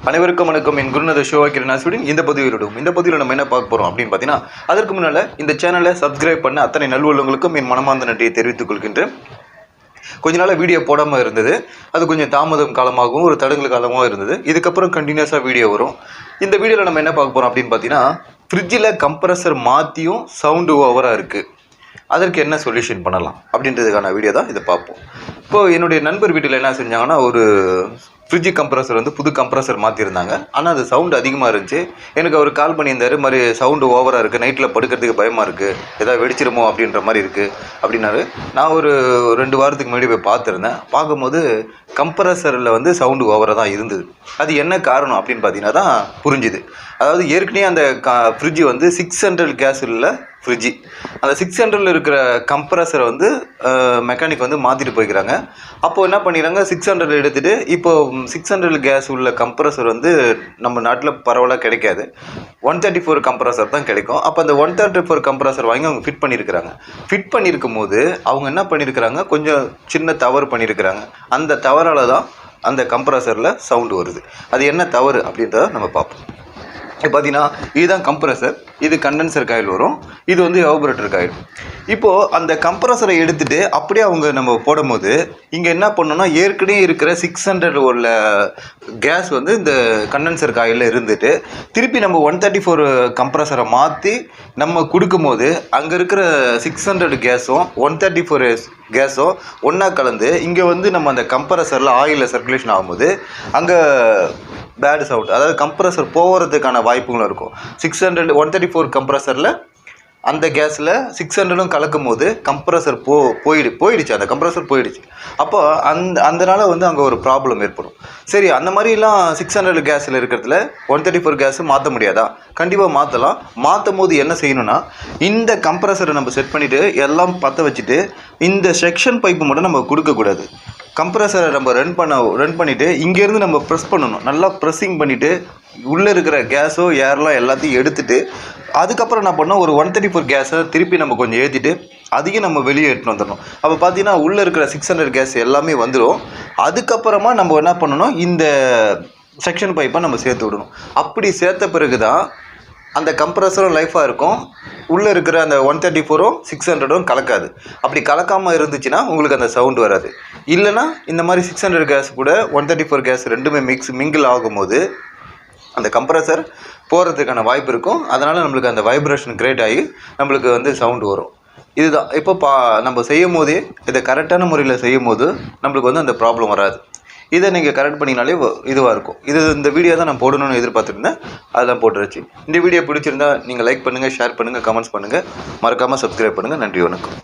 அனைவருக்கும் வணக்கம். என் குருநாதர் ஷோவாக்கிரனாசுடன் இந்த பதிவில் நம்ம என்ன பார்க்க போகிறோம் அப்படின்னு பார்த்தீங்கன்னா, அதற்கு முன்னால் இந்த சேனலை சப்ஸ்கிரைப் பண்ண அத்தனை நல்வுள்ளவங்களுக்கும் என் மனமார்ந்த நன்றியை தெரிவித்துக் கொள்கின்றேன். கொஞ்ச நாளாக வீடியோ போடாமல் இருந்தது. அது கொஞ்சம் தாமதம் காலமாகவும் ஒரு தடங்கல் காலமாகவும் இருந்தது. இதுக்கப்புறம் கண்டினியூஸாக வீடியோ வரும். இந்த வீடியோவில் நம்ம என்ன பார்க்க போகிறோம் அப்படின்னு பார்த்தீங்கன்னா, ஃப்ரிட்ஜில் கம்ப்ரஸர் மாற்றியும் சவுண்டு ஓவராக இருக்குது. அதற்கு என்ன சொல்யூஷன் பண்ணலாம் அப்படின்றதுக்கான வீடியோ தான் இதை பார்ப்போம். இப்போது என்னுடைய நண்பர் வீட்டில் என்ன செஞ்சாங்கன்னா, ஒரு ஃப்ரிட்ஜ் கம்ப்ரஸர் வந்து புது கம்ப்ரஸர் மாற்றிருந்தாங்க. ஆனால் அது சவுண்டு அதிகமாக இருந்துச்சு. எனக்கு அவர் கால் பண்ணியிருந்தார், மாதிரி சவுண்டு ஓவராக இருக்குது, நைட்டில் படுக்கிறதுக்கு பயமாக இருக்குது, எதாவது வெடிச்சிருமோ அப்படின்ற மாதிரி இருக்குது அப்படின்னாரு. நான் ஒரு 2 வாரத்துக்கு முன்னாடி போய் பார்த்துருந்தேன். பார்க்கும்போது கம்ப்ரஸரில் வந்து சவுண்டு ஓவராக தான் இருந்தது. அது என்ன காரணம் அப்படின்னு பார்த்தீங்கன்னா தான் புரிஞ்சுது. அதாவது ஏற்கனவே அந்த ஃப்ரிட்ஜு வந்து 600 கேஸ் உள்ள ஃப்ரிட்ஜு. அந்த 600 இருக்கிற கம்ப்ரஸரை வந்து மெக்கானிக் வந்து மாற்றிட்டு போய்க்கிறாங்க. அப்போது என்ன பண்ணிக்கிறாங்க, 600 எடுத்துகிட்டு இப்போ 600 கேஸ் உள்ள கம்ப்ரஸர் வந்து நம்ம நாட்டில் பரவலாக கிடைக்காது. 134 கம்ப்ரஸர் தான் கிடைக்கும். அப்போ அந்த 134 கம்ப்ரஸர் வாங்கி அவங்க ஃபிட் பண்ணியிருக்கிறாங்க. ஃபிட் பண்ணியிருக்கும் போது அவங்க என்ன பண்ணியிருக்கிறாங்க, கொஞ்சம் சின்ன தவறு பண்ணியிருக்கிறாங்க. அந்த தவறால் தான் அந்த கம்ப்ரஸரில் சவுண்டு வருது. அது என்ன தவறு அப்படின்றத நம்ம பார்ப்போம். இப்போ பார்த்தீங்கன்னா, இதுதான் கம்ப்ரஸர், இது கண்டென்சர் காயில் வரும், இது வந்து எவாபரேட்டர் காயில். இப்போது அந்த கம்ப்ரஸரை எடுத்துகிட்டு அப்படியே அவங்க நம்ம போடும்போது இங்கே என்ன பண்ணோன்னா, ஏற்கனவே இருக்கிற 600 உள்ள கேஸ் வந்து இந்த கண்டென்சர் காயில் இருந்துட்டு திருப்பி நம்ம 134 கம்ப்ரஸரை மாற்றி நம்ம கொடுக்கும்போது அங்கே இருக்கிற 600 கேஸும் 134 கேஸும் ஒன்றா கலந்து இங்கே வந்து நம்ம அந்த கம்ப்ரஸரில் ஆயிலில் சர்க்குலேஷன் ஆகும்போது அங்கே பேடு சவுண்ட், அதாவது கம்ப்ரஸர் போகிறதுக்கான வாய்ப்புகளும் இருக்கும். 134 கம்ப்ரஸரில் அந்த கேஸில் 600ம் கலக்கும் போது கம்ப்ரஸர் போயிடுச்சு, அந்த கம்ப்ரஸர் போயிடுச்சு. அப்போ அதனால் வந்து அங்கே ஒரு ப்ராப்ளம் ஏற்படும். சரி, அந்த மாதிரிலாம் 600 கேஸில் இருக்கிறதுல 134 கேஸு மாற்ற முடியாதா? கண்டிப்பாக மாற்றலாம். மாற்றும் போது என்ன செய்யணும்னா, இந்த கம்ப்ரஸரை நம்ம செட் பண்ணிவிட்டு எல்லாம் பற்ற வச்சுட்டு இந்த செக்ஷன் பைப்பு மட்டும் நம்ம கொடுக்கக்கூடாது. கம்ப்ரஸரை நம்ம ரன் பண்ணிவிட்டு இங்கேருந்து நம்ம ப்ரெஸ் பண்ணணும். நல்லா ப்ரெஸ்ஸிங் பண்ணிவிட்டு உள்ளே இருக்கிற கேஸோ ஏர்லாம் எல்லாத்தையும் எடுத்துகிட்டு அதுக்கப்புறம் என்ன பண்ணோம், ஒரு 134 கேஸை திருப்பி நம்ம கொஞ்சம் ஏற்றிட்டு அதையும் நம்ம வெளியே எடுத்துகிட்டு வந்துடணும். அப்போ பார்த்தீங்கன்னா உள்ளே இருக்கிற 600 கேஸ் எல்லாமே வந்துடும். அதுக்கப்புறமா நம்ம என்ன பண்ணணும், இந்த செக்ஷன் பைப்பை நம்ம சேர்த்து விடணும். அப்படி சேர்த்த பிறகு தான் அந்த கம்ப்ரஸரும் லைஃபாக இருக்கும். உள்ளே இருக்கிற அந்த 134ம் 600ம் கலக்காது. அப்படி கலக்காமல் இருந்துச்சுன்னா உங்களுக்கு அந்த சவுண்டு வராது. இல்லைனா இந்த மாதிரி 600 கேஸ் கூட 134 கேஸ் ரெண்டுமே மிங்கிள் ஆகும்போது அந்த கம்ப்ரஸர் போகிறதுக்கான வாய்ப்பு இருக்கும். அதனால் நம்மளுக்கு அந்த வைப்ரேஷன் கிரியேட் ஆகி நம்மளுக்கு வந்து சவுண்டு வரும். இதுதான் இப்போ நம்ம செய்யும் போதே இதை கரெக்டான முறையில் செய்யும் போது நம்மளுக்கு வந்து அந்த ப்ராப்ளம் வராது. இதை நீங்கள் கரெக்ட் பண்ணினாலே இதுவாக இருக்கும். இந்த வீடியோ தான் நான் போடணும்னு எதிர்பார்த்துருந்தேன், அதெல்லாம் போட்டுருச்சு. இந்த வீடியோ பிடிச்சிருந்தா நீங்கள் லைக் பண்ணுங்கள், ஷேர் பண்ணுங்கள், கமெண்ட்ஸ் பண்ணுங்கள், மறக்காமல் சப்ஸ்கிரைப் பண்ணுங்கள். நன்றி, வணக்கம்.